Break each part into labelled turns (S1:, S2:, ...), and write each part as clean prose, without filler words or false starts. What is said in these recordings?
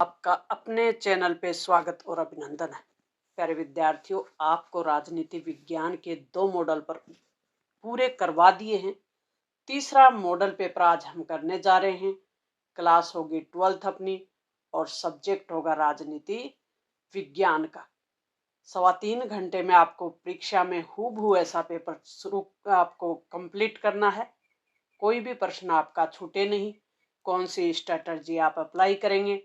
S1: आपका अपने चैनल पे स्वागत और अभिनंदन है। प्यारे विद्यार्थियों, आपको राजनीति विज्ञान के 2 मॉडल पर पूरे करवा दिए हैं। तीसरा मॉडल पेपर आज हम करने जा रहे हैं। क्लास होगी 12th अपनी और सब्जेक्ट होगा राजनीति विज्ञान का। 3.25 घंटे में आपको परीक्षा में हूबहू ऐसा पेपर शुरू आपको कंप्लीट करना है। कोई भी प्रश्न आपका छूटे नहीं। कौन सी स्ट्रेटजी आप अप्लाई करेंगे,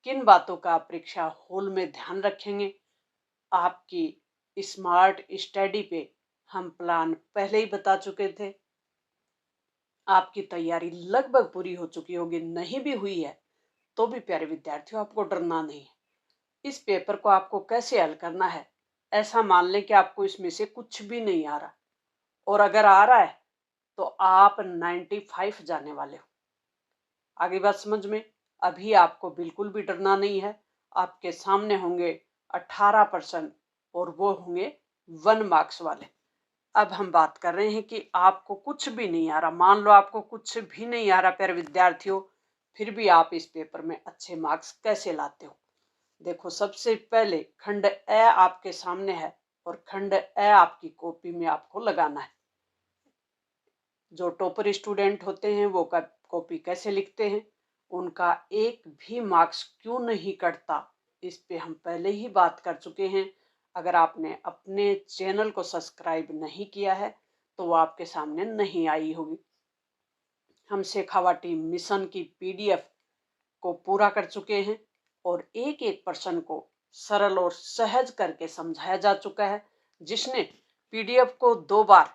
S1: किन बातों का आप परीक्षा हॉल में ध्यान रखेंगे, आपकी स्मार्ट स्टडी पे हम प्लान पहले ही बता चुके थे। आपकी तैयारी लगभग पूरी हो चुकी होगी, नहीं भी हुई है तो भी प्यारे विद्यार्थियों आपको डरना नहीं है। इस पेपर को आपको कैसे हल करना है, ऐसा मान लें कि आपको इसमें से कुछ भी नहीं आ रहा, और अगर आ रहा है तो आप 95 जाने वाले हो। आगे बात समझ में। अभी आपको बिल्कुल भी डरना नहीं है। आपके सामने होंगे 18% और वो होंगे 1 मार्क्स वाले। अब हम बात कर रहे हैं कि आपको कुछ भी नहीं आ रहा। मान लो आपको कुछ भी नहीं आ रहा प्यारे विद्यार्थियों, फिर भी आप इस पेपर में अच्छे मार्क्स कैसे लाते हो। देखो, सबसे पहले खंड ए आपके सामने है और खंड ए आपकी कॉपी में आपको लगाना है। जो टॉपर स्टूडेंट होते हैं वो कॉपी कैसे लिखते हैं, उनका एक भी मार्क्स क्यों नहीं कटता, इस पे हम पहले ही बात कर चुके हैं। अगर आपने अपने चैनल को सब्सक्राइब नहीं किया है तो वो आपके सामने नहीं आई होगी। हम शेखावाटी मिशन की पीडीएफ को पूरा कर चुके हैं और एक एक प्रश्न को सरल और सहज करके समझाया जा चुका है। जिसने पीडीएफ को 2 बार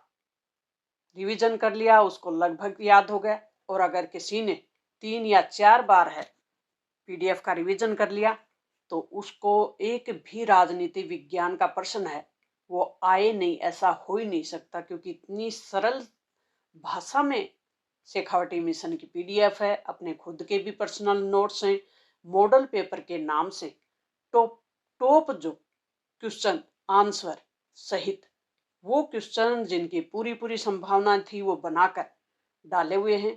S1: रिवीजन कर लिया उसको लगभग याद हो गया, और अगर किसी ने 3 या 4 बार है पीडीएफ का रिवीजन कर लिया तो उसको एक भी राजनीति विज्ञान का प्रश्न है वो आए नहीं, ऐसा हो ही नहीं सकता, क्योंकि इतनी सरल भाषा में शेखावटी मिशन की पीडीएफ है। अपने खुद के भी पर्सनल नोट्स हैं। मॉडल पेपर के नाम से टॉप टॉप जो क्वेश्चन आंसर सहित वो क्वेश्चन जिनकी पूरी पूरी संभावना थी वो बनाकर डाले हुए हैं।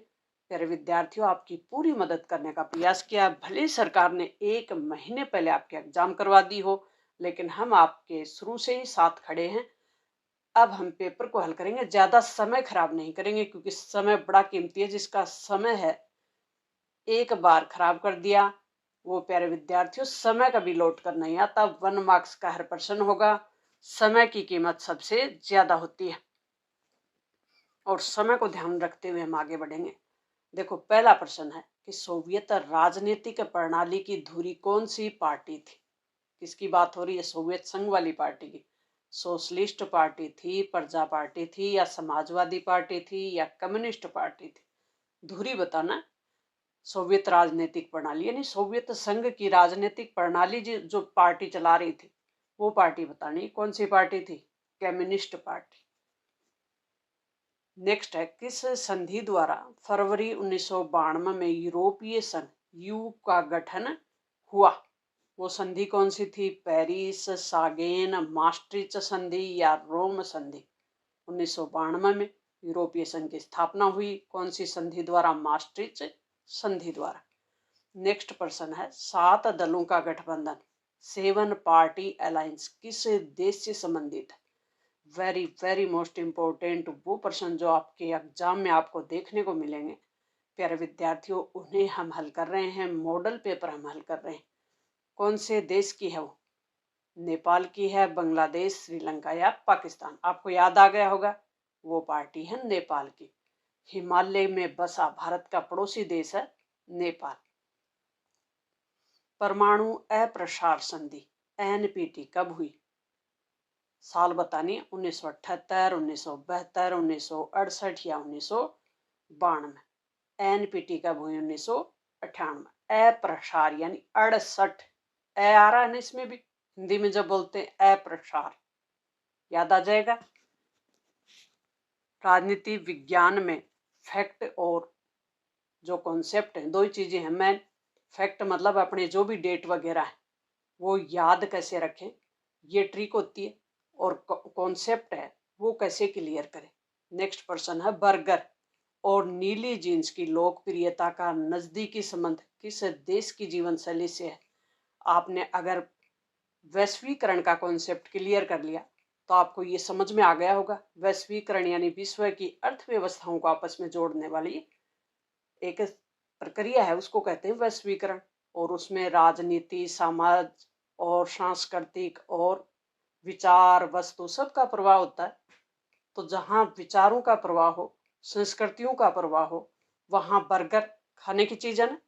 S1: प्यारे विद्यार्थियों, आपकी पूरी मदद करने का प्रयास किया। भले सरकार ने 1 महीने पहले आपके एग्जाम करवा दी हो, लेकिन हम आपके शुरू से ही साथ खड़े हैं। अब हम पेपर को हल करेंगे, ज्यादा समय खराब नहीं करेंगे, क्योंकि समय बड़ा कीमती है। जिसका समय है एक बार खराब कर दिया वो प्यारे विद्यार्थियों समय कभी लौट कर नहीं आता। 1 मार्क्स का हर प्रश्न होगा। समय की कीमत सबसे ज्यादा होती है और समय को ध्यान रखते हुए हम आगे बढ़ेंगे। देखो, पहला प्रश्न है कि सोवियत राजनीतिक प्रणाली की धुरी कौन सी पार्टी थी। किसकी बात हो रही है? सोवियत संघ वाली पार्टी की। सोशलिस्ट पार्टी थी, प्रजा पार्टी थी, या समाजवादी पार्टी थी, या कम्युनिस्ट पार्टी थी? धुरी बताना। सोवियत राजनीतिक प्रणाली यानी सोवियत संघ की राजनीतिक प्रणाली जो पार्टी चला रही थी वो पार्टी बतानी। कौन सी पार्टी थी? Communist party. नेक्स्ट है, किस संधि द्वारा फरवरी 1992 में यूरोपीय संघ यू का गठन हुआ? वो संधि कौन सी थी? पेरिस, सागेन, मास्ट्रिच संधि या रोम संधि? 1992 में यूरोपीय संघ की स्थापना हुई। कौन सी संधि द्वारा? मास्ट्रिच संधि द्वारा। नेक्स्ट प्रश्न है, 7 दलों का गठबंधन 7 पार्टी अलायंस किस देश से संबंधित है? वेरी वेरी मोस्ट इंपॉर्टेंट वो प्रश्न जो आपके एग्जाम में आपको देखने को मिलेंगे प्यारे विद्यार्थियों, उन्हें हम हल कर रहे हैं। मॉडल पेपर हम हल कर रहे हैं। कौन से देश की है वो? नेपाल की है, बांग्लादेश, श्रीलंका या पाकिस्तान? आपको याद आ गया होगा, वो पार्टी है नेपाल की। हिमालय में बसा भारत का पड़ोसी देश है नेपाल। परमाणु अप्रसार संधि एनपीटी कब हुई? साल बतानी। 1978, 1972, 1968 या 1992? एनपीटी कब हुई? 1998। अप्रसार यानी 68 ए आ रहा है ना इसमें भी, हिंदी में जब बोलते हैं अप्रसार याद आ जाएगा। राजनीति विज्ञान में फैक्ट और जो कॉन्सेप्ट है, 2 ही चीजें हैं मेन। फैक्ट मतलब अपने जो भी डेट वगैरह है वो याद कैसे रखें, ये ट्रिक होती है, और कॉन्सेप्ट है वो कैसे क्लियर करें। नेक्स्ट प्रश्न है, बर्गर और नीली जीन्स की लोकप्रियता का नजदीकी संबंध किस देश की जीवन शैली से है? आपने अगर वैश्वीकरण का कॉन्सेप्ट क्लियर कर लिया तो आपको ये समझ में आ गया होगा। वैश्वीकरण यानी विश्व की अर्थव्यवस्थाओं को आपस में जोड़ने वाली एक प्रक्रिया है, उसको कहते हैं वैश्वीकरण। और उसमें राजनीति, समाज और सांस्कृतिक और विचार, वस्तु सबका प्रवाह होता है। तो जहाँ विचारों का प्रवाह हो, संस्कृतियों का प्रवाह हो, वहाँ बर्गर खाने की चीज़ है ना।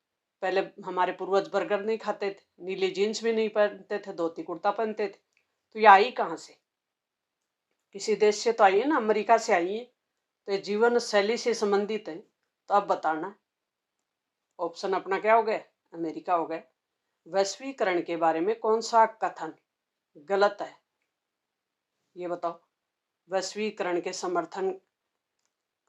S1: पहले हमारे पूर्वज बर्गर नहीं खाते थे, नीली जीन्स भी नहीं पहनते थे, धोती कुर्ता पहनते थे। तो ये आई कहाँ से? किसी देश से तो आई है ना, अमेरिका से आई है। तो ये जीवन शैली से संबंधित है। तो अब बताना, ऑप्शन अपना क्या हो गया? अमेरिका हो गया। वैश्वीकरण के बारे में कौन सा कथन गलत है, ये बताओ। वैश्वीकरण के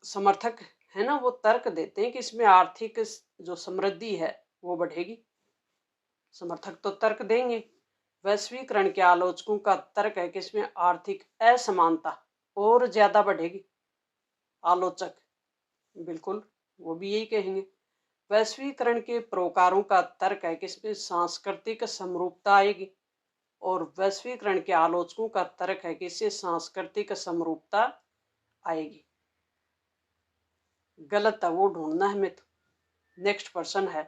S1: समर्थक है ना, वो तर्क देते हैं कि इसमें आर्थिक जो समृद्धि है वो बढ़ेगी। समर्थक तो तर्क देंगे। वैश्वीकरण के आलोचकों का तर्क है कि इसमें आर्थिक असमानता और ज्यादा बढ़ेगी। आलोचक बिल्कुल वो भी यही कहेंगे। वैश्वीकरण के प्रोकारों का तर्क है कि इसमें सांस्कृतिक समरूपता आएगी। और वैश्वीकरण के आलोचकों का तर्क है कि इससे सांस्कृतिक समरूपता आएगी। गलत है, वो ढूंढना है हमें। तो नेक्स्ट प्रश्न है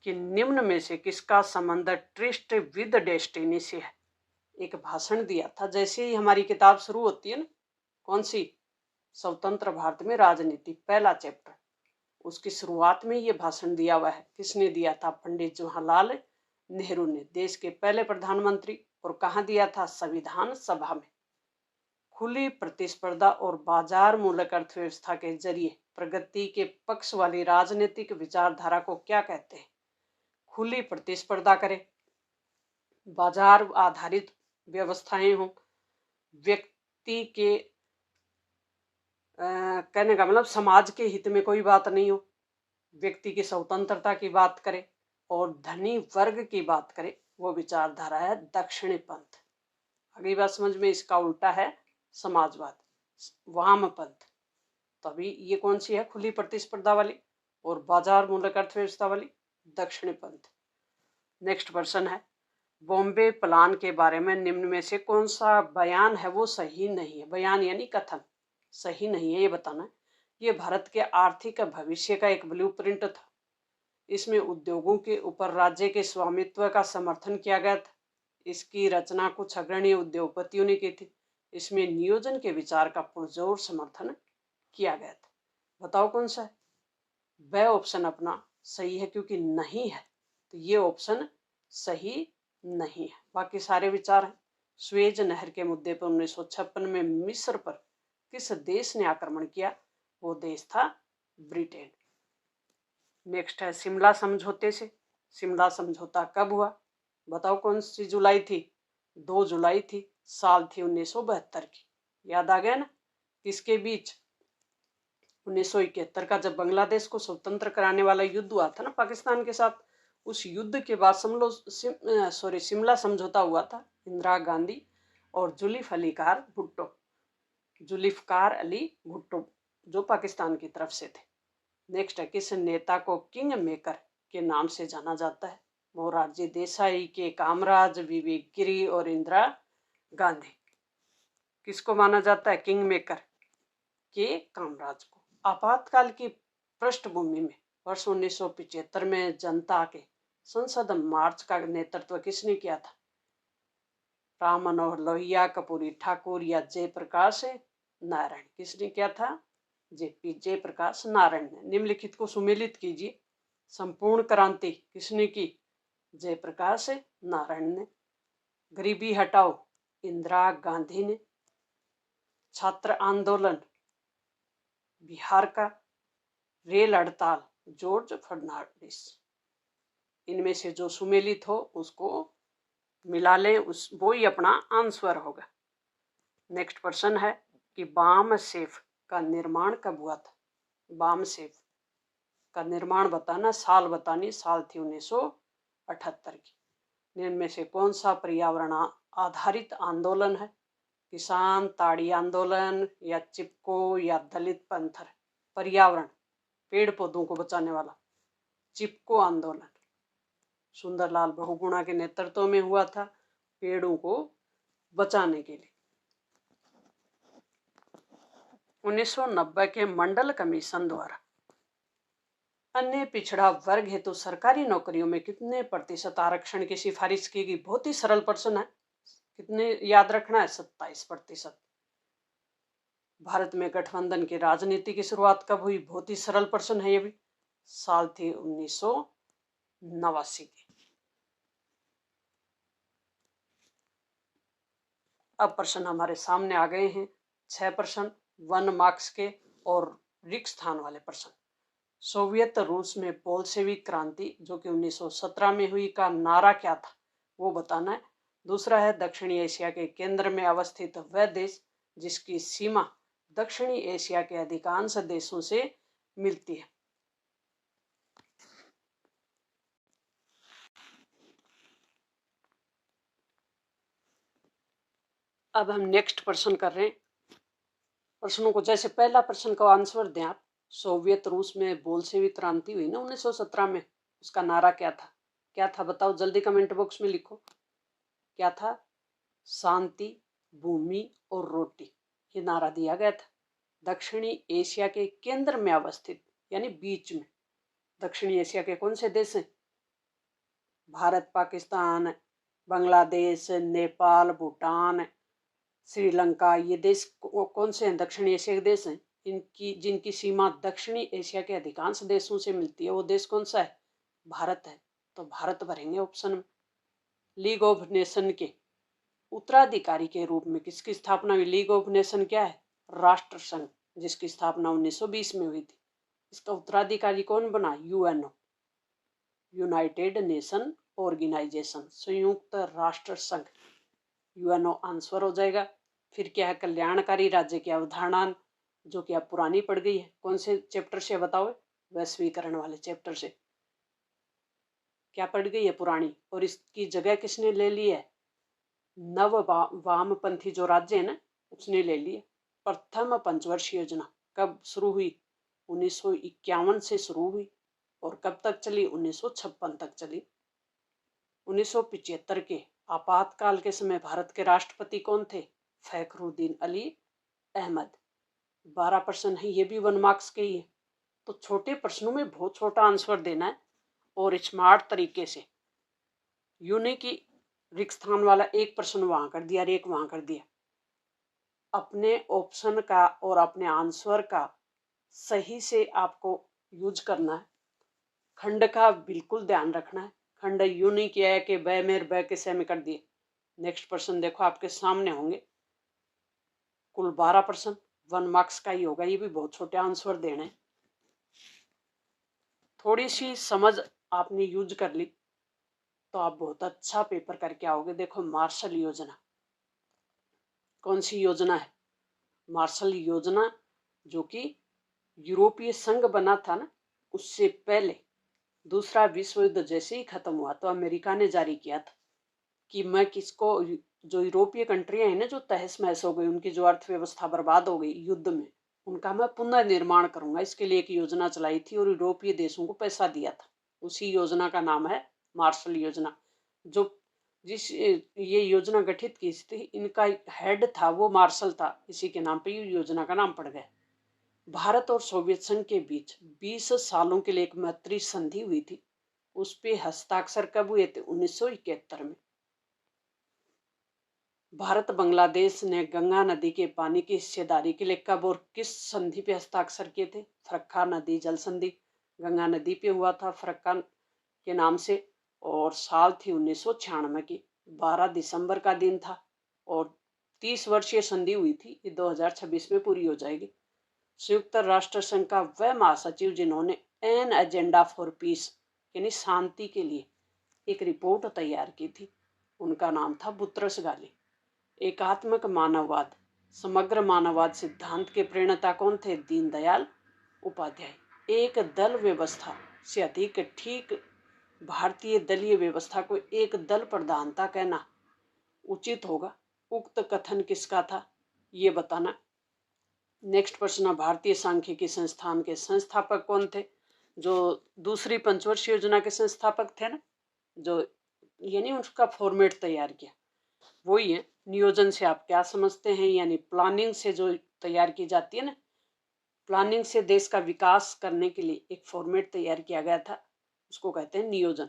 S1: कि निम्न में से किसका संबंध ट्रिस्ट विद डेस्टिनी से है? एक भाषण दिया था जैसे ही हमारी किताब शुरू होती है ना, कौन सी? स्वतंत्र भारत में राजनीति, पहला चैप्टर, उसकी शुरुआत में ये भाषण दिया हुआ है। किसने दिया था? पंडित जवाहरलाल नेहरू ने, देश के पहले प्रधानमंत्री। और कहाँ दिया था? संविधान सभा में। खुली प्रतिस्पर्धा और बाजार मूलक अर्थव्यवस्था के जरिए प्रगति के पक्ष वाली राजनीतिक विचारधारा को क्या कहते हैं? खुली प्रतिस्पर्धा करें, बाजार आधारित व्यवस्थाएं हों, व्यक्ति के कहने का मतलब समाज के हित में कोई बात नहीं हो, व्यक्ति की स्वतंत्रता की बात करें और धनी वर्ग की बात करें, वो विचारधारा है दक्षिणी पंथ। अगली बात समझ में, इसका उल्टा है समाजवाद, वामपंथ। तो अभी ये कौन सी है? खुली प्रतिस्पर्धा वाली और बाजार मूलक अर्थव्यवस्था वाली, दक्षिणी पंथ। नेक्स्ट प्रश्न है, बॉम्बे प्लान के बारे में निम्न में से कौन सा बयान है वो सही नहीं है? बयान यानी कथन सही नहीं है, ये बताना है। ये भारत के आर्थिक भविष्य का एक ब्लूप्रिंट था। इसमें उद्योगों के ऊपर राज्य के स्वामित्व का समर्थन किया गया था। इसकी रचना कुछ अग्रणी उद्योगपतियों ने की थी। इसमें नियोजन के विचार का पुरजोर समर्थन किया गया था। बताओ कौन सा है? वह ऑप्शन अपना सही है, क्योंकि नहीं है तो ये ऑप्शन सही नहीं है। बाकी सारे विचार हैं। स्वेज नहर के मुद्दे पर 1956 में मिस्र पर किस देश ने आक्रमण किया? वो देश था ब्रिटेन। नेक्स्ट है शिमला समझौते से। शिमला समझौता कब हुआ? बताओ कौन सी जुलाई थी? 2 जुलाई थी। साल थी 1972 की। याद आ गया ना? किसके बीच? 1971 का, जब बांग्लादेश को स्वतंत्र कराने वाला युद्ध हुआ था ना पाकिस्तान के साथ। उस युद्ध के बाद शिमला समझौता हुआ था। इंदिरा गांधी और जुल्फिकार अली भुट्टो जो पाकिस्तान की तरफ से थे। नेक्स्ट है, किस नेता को किंग मेकर के नाम से जाना जाता है? मोरारजी देसाई, के कामराज, विवेक गिरी और इंदिरा गांधी। किसको माना जाता है किंग मेकर? के कामराज को। आपातकाल की पृष्ठभूमि में वर्ष 1975 में जनता के संसद मार्च का नेतृत्व किसने किया था? राम मनोहर लोहिया, कर्पूरी ठाकुर या जयप्रकाश नारायण? किसने किया था? जयप्रकाश नारायण ने। निम्नलिखित को सुमेलित कीजिए। संपूर्ण क्रांति किसने की? जयप्रकाश नारायण ने। गरीबी हटाओ, इंदिरा गांधी ने। छात्र आंदोलन, बिहार का। रेल हड़ताल, जॉर्ज फर्नांडिस। इनमें से जो सुमेलित हो उसको मिला लें, वो ही अपना आंसर होगा। नेक्स्ट प्रश्न है कि बाम सेफ का निर्माण कब हुआ था? बाम सेफ का निर्माण बताना, साल बतानी। साल थी 1978 की। इनमें से कौन सा पर्यावरण आधारित आंदोलन है? किसान ताड़ी आंदोलन या चिपको या दलित पंथर? पर्यावरण, पेड़ पौधों को बचाने वाला, चिपको आंदोलन। सुंदरलाल बहुगुणा के नेतृत्व में हुआ था पेड़ों को बचाने के लिए। 1990 के मंडल कमीशन द्वारा अन्य पिछड़ा वर्ग हेतु सरकारी नौकरियों में कितने प्रतिशत आरक्षण की सिफारिश की गई? बहुत ही सरल प्रश्न है, कितने याद रखना है? 27%। भारत में गठबंधन की राजनीति की शुरुआत कब हुई? बहुत ही सरल प्रश्न है ये भी, साल थी 1989 की। अब प्रश्न हमारे सामने आ गए हैं, 6 प्रश्न 1 मार्क्स के और रिक्त स्थान वाले प्रश्न। सोवियत रूस में बोल्शेविक क्रांति जो कि 1917 में हुई का नारा क्या था, वो बताना है। दूसरा है दक्षिणी एशिया के केंद्र में अवस्थित वह देश जिसकी सीमा दक्षिणी एशिया के अधिकांश देशों से मिलती है। अब हम नेक्स्ट प्रश्न कर रहे हैं। प्रश्नों को जैसे पहला प्रश्न का आंसर दें आप। सोवियत रूस में बोल्शेविक क्रांति हुई ना 1917 में, उसका नारा क्या था? क्या था बताओ, जल्दी कमेंट बॉक्स में लिखो। क्या था? शांति, भूमि और रोटी, ये नारा दिया गया था। दक्षिणी एशिया के केंद्र में अवस्थित यानी बीच में। दक्षिणी एशिया के कौन से देश हैं? भारत, पाकिस्तान, बांग्लादेश, नेपाल, भूटान, श्रीलंका, ये देश कौन से हैं? दक्षिणी एशिया के देश हैं। इनकी जिनकी सीमा दक्षिणी एशिया के अधिकांश देशों से मिलती है, वो देश कौन सा है? भारत है। तो भारत भरेंगे ऑप्शन में। लीग ऑफ नेशन के उत्तराधिकारी के रूप में किसकी स्थापना हुई? लीग ऑफ नेशन क्या है? राष्ट्र संघ, जिसकी स्थापना 1920 में हुई थी। इसका उत्तराधिकारी कौन बना? यूएनओ, यूनाइटेड नेशन ऑर्गेनाइजेशन, संयुक्त राष्ट्र संघ। यूएनओ आंसर हो जाएगा। फिर क्या है? कल्याणकारी राज्य की अवधारणा, जो कि अब पुरानी पड़ गई है। कौन से चैप्टर से बताओ? वैश्वीकरण वाले चैप्टर से। क्या पड़ गई है? पुरानी। और इसकी जगह किसने ले ली है? नव वामपंथी जो राज्य है ना, उसने ले ली है। प्रथम पंचवर्षीय योजना कब शुरू हुई? 1951 से शुरू हुई और कब तक चली? 1956 तक चली। 1975 के आपातकाल के समय भारत के राष्ट्रपति कौन थे? फखरुद्दीन अली अहमद। 12 प्रश्न है, ये भी 1 मार्क्स के ही है। तो छोटे प्रश्नों में बहुत छोटा आंसर देना है और स्मार्ट तरीके से। यूं की रिक्त स्थान वाला एक प्रश्न वहां कर दिया और एक वहां कर दिया। अपने ऑप्शन का और अपने आंसर का सही से आपको यूज करना है। खंड का बिल्कुल ध्यान रखना है। खंड यूं नहीं किया है कि ब मेर ब के से में कर दिए। नेक्स्ट प्रश्न देखो आपके सामने होंगे। कुल 12 प्रश्न 1 मार्क्स का ही होगा। ये भी बहुत छोटे आंसर देने। थोड़ी सी समझ आपने यूज कर ली तो आप बहुत अच्छा पेपर करके आओगे। देखो, मार्शल योजना कौन सी योजना है? मार्शल योजना जो कि यूरोपीय संघ बना था ना, उससे पहले दूसरा विश्व युद्ध जैसे ही खत्म हुआ तो अमेरिका ने जारी किया था कि मैं किसको, जो यूरोपीय कंट्रियां हैं ना जो तहस महस हो गई, उनकी जो अर्थव्यवस्था बर्बाद हो गई युद्ध में, उनका मैं पुनर्निर्माण करूंगा। इसके लिए एक योजना चलाई थी और यूरोपीय देशों को पैसा दिया था। उसी योजना का नाम है मार्शल योजना। जो जिस ये योजना गठित की थी, इनका हेड था वो मार्शल था। इसी के नाम पे योजना का नाम पड़ गया। भारत और सोवियत संघ के बीच 20 सालों के लिए एक मैत्री संधि हुई थी। उस पे हस्ताक्षर कब हुए थे? 1971 में। भारत बांग्लादेश ने गंगा नदी के पानी की हिस्सेदारी के लिए कब और किस संधि पे हस्ताक्षर किए थे? फरक्का नदी जल संधि। गंगा नदी पे हुआ था फरक्का के नाम से और साल थी 1996 की। 12 दिसंबर का दिन था और 30 वर्षीय संधि हुई थी। ये 2026 में पूरी हो जाएगी। संयुक्त राष्ट्र संघ का वह महासचिव जिन्होंने एन एजेंडा फॉर पीस यानी शांति के लिए एक रिपोर्ट तैयार की थी, उनका नाम था बुतरस गाली। एकात्मक मानववाद, समग्र मानववाद सिद्धांत के प्रणेता कौन थे? दीनदयाल उपाध्याय। एक दल व्यवस्था से अधिक ठीक भारतीय दलीय व्यवस्था को एक दल प्रधानता कहना उचित होगा। उक्त कथन किसका था, ये बताना। नेक्स्ट प्रश्न, भारतीय सांख्यिकी संस्थान के संस्थापक कौन थे? जो दूसरी पंचवर्षीय योजना के संस्थापक थे ना, जो यानी उसका फॉर्मेट तैयार किया, वही है। नियोजन से आप क्या समझते हैं? यानी प्लानिंग से जो तैयार की जाती है ना, प्लानिंग से देश का विकास करने के लिए एक फॉर्मेट तैयार किया गया था, उसको कहते हैं नियोजन।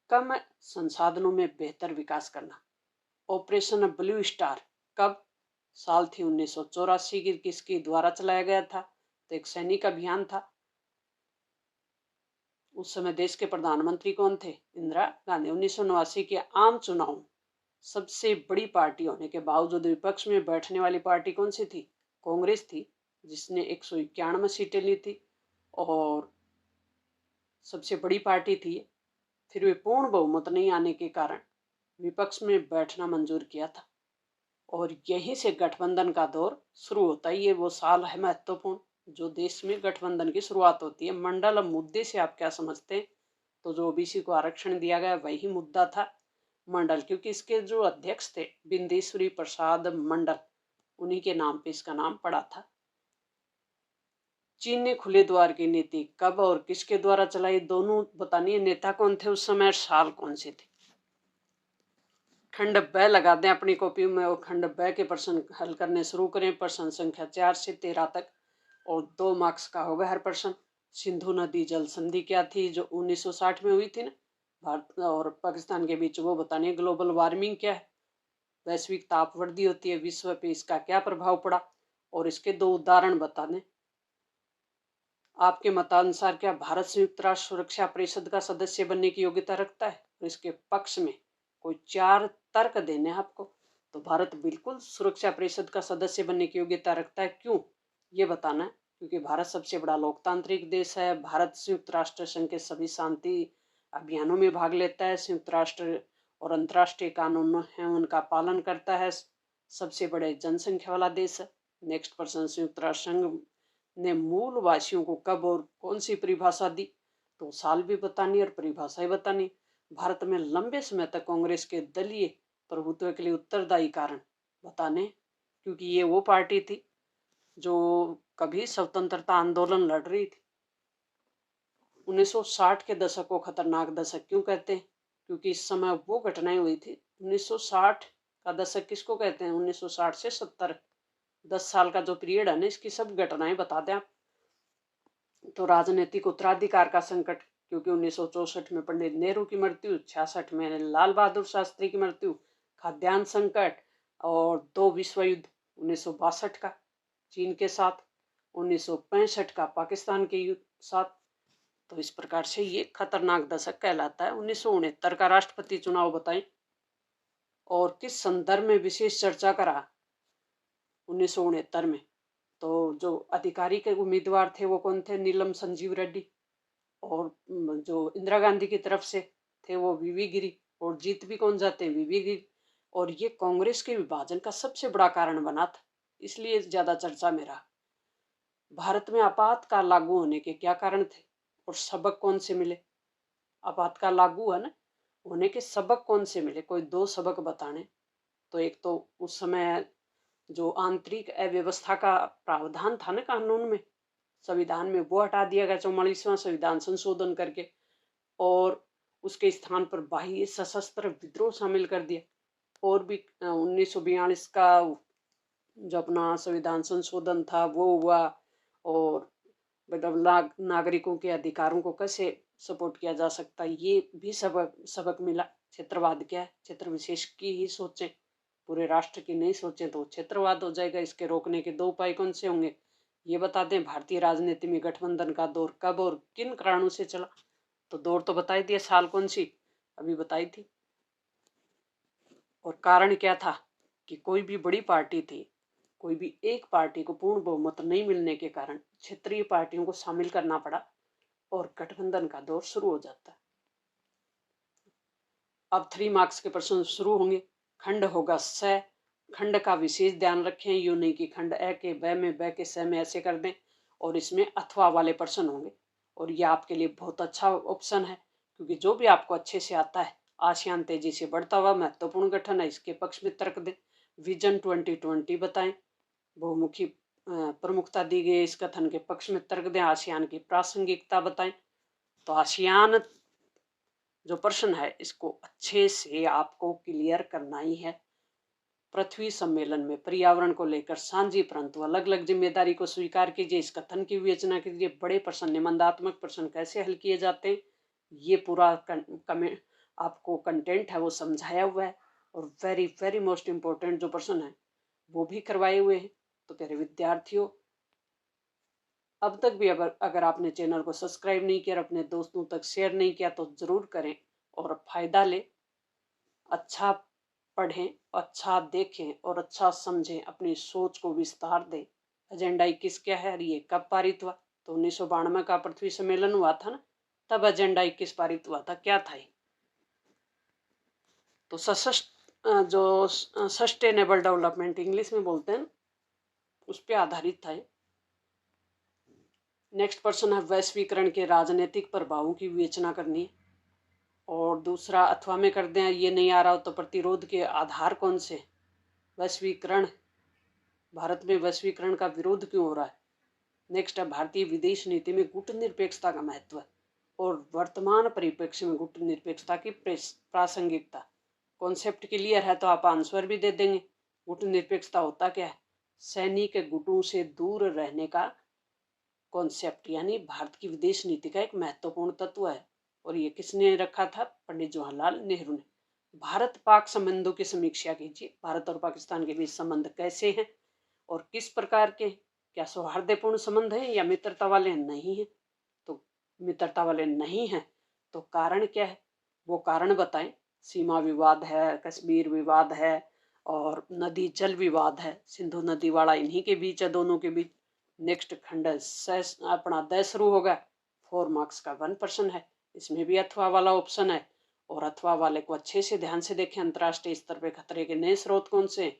S1: कम संसाधनों में बेहतर विकास करना। ऑपरेशन ब्लू स्टार कब? साल थी 1984 की, किसके द्वारा चलाया गया था? तो एक सैनिक अभियान था। उस समय देश के प्रधानमंत्री कौन थे? इंदिरा गांधी। 1989 के आम चुनाव सबसे बड़ी पार्टी होने के बावजूद विपक्ष में बैठने वाली पार्टी कौन सी थी? कांग्रेस थी, जिसने 191 सीटें ली थी और सबसे बड़ी पार्टी थी। फिर वे पूर्ण बहुमत नहीं आने के कारण विपक्ष में बैठना मंजूर किया था और यहीं से गठबंधन का दौर शुरू होता है। ये वो साल है महत्वपूर्ण जो देश में गठबंधन की शुरुआत होती है। मंडल अब मुद्दे से आप क्या समझते हैं? तो जो ओबीसी को आरक्षण दिया गया वही मुद्दा था मंडल, क्योंकि इसके जो अध्यक्ष थे बिंदेश्वरी प्रसाद मंडल, उन्हीं के नाम पे इसका नाम पड़ा था। चीन ने खुले द्वार की नीति कब और किसके द्वारा चलाई? दोनों बतानी है। नेता कौन थे उस समय, साल कौन से थे? खंड ब लगा दें अपनी कॉपी में और खंड ब के प्रश्न हल करने शुरू करें। प्रश्न संख्या 4 से 13 तक और 2 मार्क्स का होगा हर प्रश्न। सिंधु नदी जल संधि क्या थी जो 1960 में हुई थी ना, भारत और पाकिस्तान के बीच, वो बताने। ग्लोबल वार्मिंग क्या है? वैश्विक ताप वृद्धि होती है, विश्व पे इसका क्या प्रभाव पड़ा? और इसके 2 उदाहरण बता दें। आपके मतानुसार क्या भारत संयुक्त राष्ट्र सुरक्षा परिषद का सदस्य बनने की योग्यता रखता है? और इसके पक्ष में कोई 4 तर्क देने हैं आपको। तो भारत बिल्कुल सुरक्षा परिषद का सदस्य बनने की योग्यता रखता है। क्यों, ये बताना है। क्योंकि भारत सबसे बड़ा लोकतांत्रिक देश है। भारत संयुक्त राष्ट्र संघ के सभी शांति अभियानों में भाग लेता है। संयुक्त राष्ट्र और अंतर्राष्ट्रीय कानून हैं उनका पालन करता है। सबसे बड़े जनसंख्या वाला देश है। नेक्स्ट पर्सन, संयुक्त राष्ट्र संघ ने मूल वासियों को कब और कौन सी परिभाषा दी? तो साल भी बतानी और परिभाषा ही बतानी। भारत में लंबे समय तक कांग्रेस के दलीय प्रभुत्व के लिए उत्तरदायी कारण बताने, क्योंकि ये वो पार्टी थी जो कभी स्वतंत्रता आंदोलन लड़ रही थी। 1960 के दशक को खतरनाक दशक क्यों कहते हैं? क्योंकि इस समय वो घटनाएं हुई थी। 1960 का दशक किसको कहते हैं? 1960 से 70, 10 साल का जो पीरियड है ना, इसकी सब घटनाएं बता दें आप। तो राजनीतिक उत्तराधिकार का संकट, क्योंकि 1964 में पंडित नेहरू की मृत्यु, 66 में लाल बहादुर शास्त्री की मृत्यु, खाद्यान्न संकट और 2 विश्व युद्ध, 1962 का चीन के साथ, 1965 का पाकिस्तान के युद्ध साथ। तो इस प्रकार से ये खतरनाक दशक कहलाता है। 1969 का राष्ट्रपति चुनाव बताएं और किस संदर्भ में विशेष चर्चा करा? 1969 में तो जो अधिकारी के उम्मीदवार थे वो कौन थे? नीलम संजीव रेड्डी। और जो इंदिरा गांधी की तरफ से थे वो वीवी गिरी। और जीत भी कौन जाते हैं? वीवी गिरी। और ये कांग्रेस के विभाजन का सबसे बड़ा कारण बना था, इसलिए ज्यादा चर्चा में रहा। भारत में आपातकाल लागू होने के क्या कारण थे और सबक कौन से मिले? आपातकाल लागू है ना, होने के सबक कौन से मिले? कोई 2 सबक बताने। तो एक तो उस समय जो आंतरिक अव्यवस्था का प्रावधान था ना कानून में, संविधान में, वो हटा दिया गया 44वां संविधान संशोधन करके, और उसके स्थान पर बाह्य सशस्त्र विद्रोह शामिल कर दिया। और भी 1942 का जो अपना संविधान संशोधन था वो हुआ, और मतलब नागरिकों के अधिकारों को कैसे सपोर्ट किया जा सकता है, ये भी सबक मिला। क्षेत्रवाद क्या है? क्षेत्र विशेष की ही सोचें, पूरे राष्ट्र की नहीं सोचें तो क्षेत्रवाद हो जाएगा। इसके रोकने के 2 उपाय कौन से होंगे, ये बता दें। भारतीय राजनीति में गठबंधन का दौर कब और किन कारणों से चला? तो दौर तो बता ही दिया, साल कौन सी अभी बताई थी। और कारण क्या था कि कोई भी बड़ी पार्टी थी, कोई भी एक पार्टी को पूर्ण बहुमत नहीं मिलने के कारण क्षेत्रीय पार्टियों को शामिल करना पड़ा और गठबंधन का दौर शुरू हो जाता है। अब 3 मार्क्स के प्रश्न शुरू होंगे। खंड होगा स, खंड का विशेष ध्यान रखें, यूं नहीं कि खंड ए के ब में, ब के स में ऐसे कर दें। और इसमें अथवा वाले प्रश्न होंगे और ये आपके लिए बहुत अच्छा ऑप्शन है, क्योंकि जो भी आपको अच्छे से आता है। आसियान तेजी से बढ़ता हुआ महत्वपूर्ण गठन है, इसके पक्ष में तर्क दें। विजन 2020 बताएं, बहुमुखी प्रमुखता दी गई इस कथन के पक्ष में तर्क दें। आसियान की प्रासंगिकता बताएं। तो आसियान जो प्रश्न है इसको अच्छे से आपको क्लियर करना ही है। पृथ्वी सम्मेलन में पर्यावरण को लेकर साझी परंतु अलग अलग जिम्मेदारी को स्वीकार कीजिए। इस कथन की विवेचना कीजिए। बड़े प्रश्न, निबंधात्मक प्रश्न कैसे हल किए जाते हैं, ये पूरा आपको कंटेंट है वो समझाया हुआ है। और वेरी वेरी मोस्ट इम्पोर्टेंट जो प्रश्न है वो भी करवाए हुए हैं। तो प्यारे विद्यार्थियों, अब तक भी अगर आपने चैनल को सब्सक्राइब नहीं किया और अपने दोस्तों तक शेयर नहीं किया तो जरूर करें और फायदा लें। अच्छा पढ़ें, अच्छा देखें और अच्छा समझें, अपनी सोच को विस्तार दें। एजेंडा 21 क्या है और ये कब पारित हुआ? तो 1992 का पृथ्वी सम्मेलन हुआ था ना, तब एजेंडा 21 पारित हुआ था। क्या था ये? तो जो सस्टेनेबल डेवलपमेंट इंग्लिश में बोलते हैं, उस पर आधारित था। नेक्स्ट प्रश्न है, वैश्वीकरण के राजनीतिक प्रभावों की विवेचना करनी है। और दूसरा अथवा में कर दें, ये नहीं आ रहा हो तो प्रतिरोध के आधार कौन से? वैश्वीकरण, भारत में वैश्वीकरण का विरोध क्यों हो रहा है? नेक्स्ट है, भारतीय विदेश नीति में गुटनिरपेक्षता का महत्व और वर्तमान परिप्रेक्ष्य में गुटनिरपेक्षता की प्रासंगिकता। कॉन्सेप्ट क्लियर है तो आप आंसर भी दे देंगे। गुटनिरपेक्षता होता क्या है? सैनिक गुटों से दूर रहने का कॉन्सेप्ट, यानी भारत की विदेश नीति का एक महत्वपूर्ण तत्व है। और ये किसने रखा था? पंडित जवाहरलाल नेहरू ने। भारत पाक संबंधों की समीक्षा कीजिए। भारत और पाकिस्तान के बीच संबंध कैसे हैं और किस प्रकार के? क्या सौहार्दपूर्ण संबंध हैं या मित्रता वाले? नहीं है। तो मित्रता वाले नहीं हैं तो कारण क्या है, वो कारण बताएं। सीमा विवाद है, कश्मीर विवाद है और नदी जल विवाद है, सिंधु नदी वाला इन्हीं के बीच है, दोनों के बीच। नेक्स्ट खंड अपना 10 शुरू होगा। 4 मार्क्स का 1 प्रश्न है, इसमें भी अथवा वाला ऑप्शन है। और अथवा वाले को अच्छे से ध्यान से देखें। अंतर्राष्ट्रीय स्तर पर खतरे के नए स्रोत कौन से?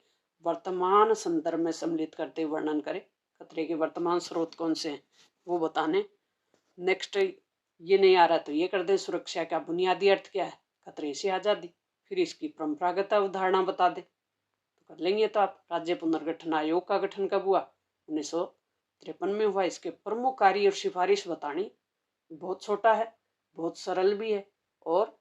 S1: वर्तमान संदर्भ में सम्मिलित करते वर्णन करें। खतरे के वर्तमान स्रोत कौन से हैं वो बताने। नेक्स्ट, ये नहीं आ रहा तो ये कर दे, सुरक्षा का बुनियादी अर्थ क्या है? खतरे से आज़ादी। फिर इसकी परंपरागत अवधारणा बता दे तो कर लेंगे। तो आप, राज्य पुनर्गठन आयोग का गठन कब हुआ? 1953 में हुआ। इसके प्रमुख कार्य और सिफारिश बतानी। बहुत छोटा है, बहुत सरल भी है और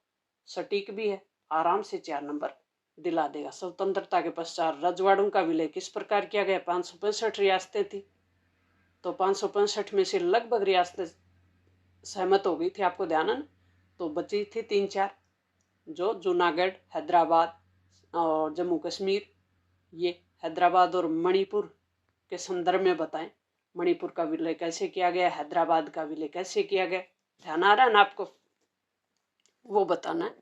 S1: सटीक भी है। आराम से 4 नंबर दिला देगा। स्वतंत्रता के पश्चात रजवाड़ों का विलय किस प्रकार किया गया? 565 रियासतें थी तो 565 में से लगभग रियासतें सहमत हो गई थी, आपको ध्यान है ना? तो बची थी 3-4, जो जूनागढ़, हैदराबाद और जम्मू कश्मीर। ये हैदराबाद और मणिपुर के संदर्भ में बताएं। मणिपुर का विलय कैसे किया गया, हैदराबाद का विलय कैसे किया गया? ध्यान आ रहा है ना आपको? वो बताना है।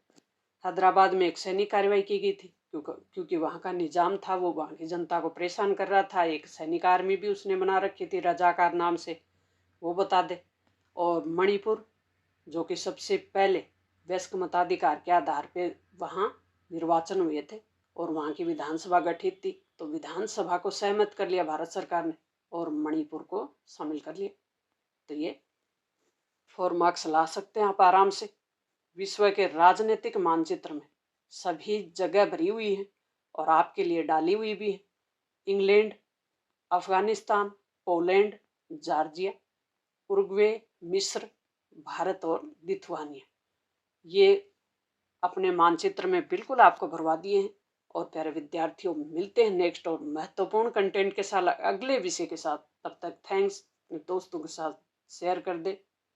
S1: हैदराबाद में एक सैनिक कार्रवाई की गई थी क्योंकि वहाँ का निजाम था, वो वहाँ की जनता को परेशान कर रहा था। एक सैनिक आर्मी भी उसने बना रखी थी रजाकार नाम से, वो बता दे। और मणिपुर, जो कि सबसे पहले वयस्क मताधिकार के आधार पे वहाँ निर्वाचन हुए थे और वहाँ की विधानसभा गठित थी, तो विधानसभा को सहमत कर लिया भारत सरकार ने और मणिपुर को शामिल कर लिया। तो ये 4 मार्क्स ला सकते हैं आप आराम से। विश्व के राजनीतिक मानचित्र में सभी जगह भरी हुई है और आपके लिए डाली हुई भी है। England, Afghanistan, Poland, Georgia, Uruguay, मिस्र, भारत और लिथुआनिया, ये अपने मानचित्र में बिल्कुल आपको भरवा दिए हैं। और प्यारे विद्यार्थियों, मिलते हैं नेक्स्ट और महत्वपूर्ण कंटेंट के साथ अगले विषय के साथ। तब तक थैंक्स। दोस्तों के साथ शेयर कर दे।